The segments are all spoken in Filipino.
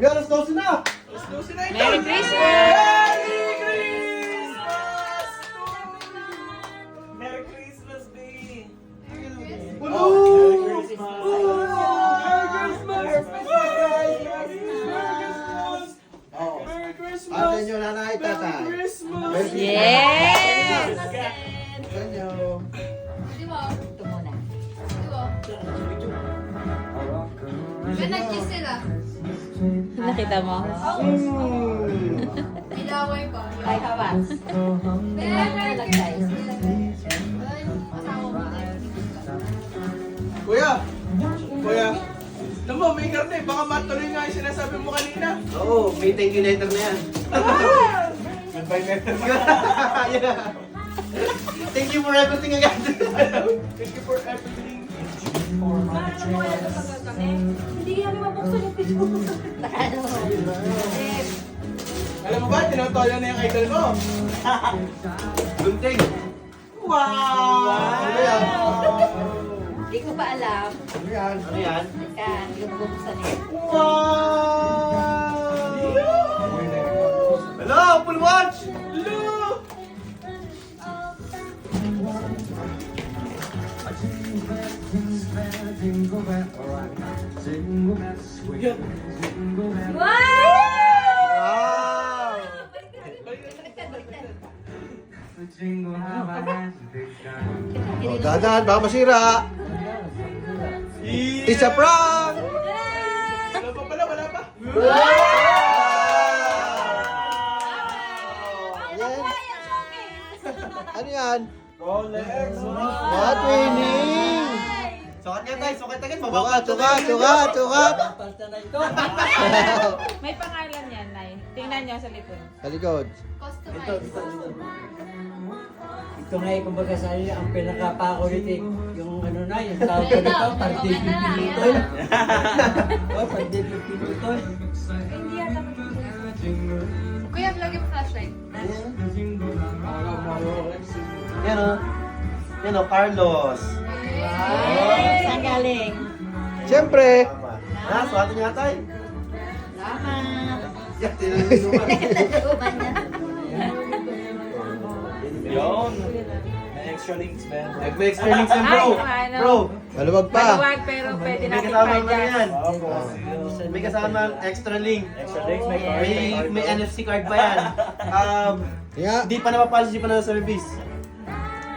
Alas 12 na! Merry Christmas! Merry Christmas, baby! Hello! Ate nyo, nanay, tatay. Yes! Ate nyo. Di ba? Ito muna. Di ba? May nag-kiss sila. Nakita mo? Ilaway pa. Ay, hawas. Merry Christmas. Ay, asawa mo na yun. Kuya! Kuya! Alam mo, may karne. Baka matuloy nga yung sinasabi mo kanina. Oo, may thank you letter na yan. Goodbye letter. Thank you for everything again. Thank you for everything. Hindi kami mabuksan yung pito. Ano? Alam mo ba, tinotoyo na yung idol mo. Gunting. Wow! Ano yan? Hindi ko pa alam. Ano yan? Ano yan? Teka, hindi ko mabubuksan eh. Wow! Hello, full watch! Hello! Wow! Oh, dadan, baka masira. It's a prank! Wala pa pala, wala pa. Yan. Ano yan? Rolex. Mga twinning! Sukat nga tayo, sukat agad. Sukat! May pangalan yan, Nay. Tingnan niyo sa likod. Sa likod. Customize. Ito nga yung kumbaga sa inyo, ang pinaka-pakulitik, yung ano na, yung tawag ko nito, pag-dipipinitol. O, pag-dipipinitol. Hindi yan naman. Kuya, lagi mo flashlight. Yan o. Yan o, Carlos. Yes! Saan galing? Siyempre. Ha, suwatan niya tayo. Salamat! Yan, tinanong Natuman niya. Yun. May extra links, man. May experience yan, bro. Ay, ano? Bro. Maluwag pa. Maluwag pero pwede May natin kasama na pa-adjust. yan. Wow, May kasama extra link. extra links, may card. May NFC card pa yan. Di pa napapalo, di pa na sa release.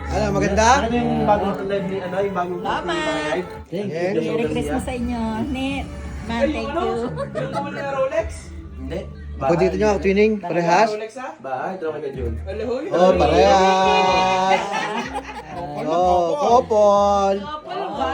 Ano, maganda? Ano yung bagong live ni, ano, yung bagong Salamat. live? Thank Yes. you. Merry Christmas sa inyo. Nit. Man, Ay, thank yung ano? you. Yung naman na Rolex? Hindi. Ako dito nyo, ako twinning, parehas. Rolex, ha? Bahay, ito naman ka Jun. Alahoy. Oh, parehas. Oh, couple. Couple ba?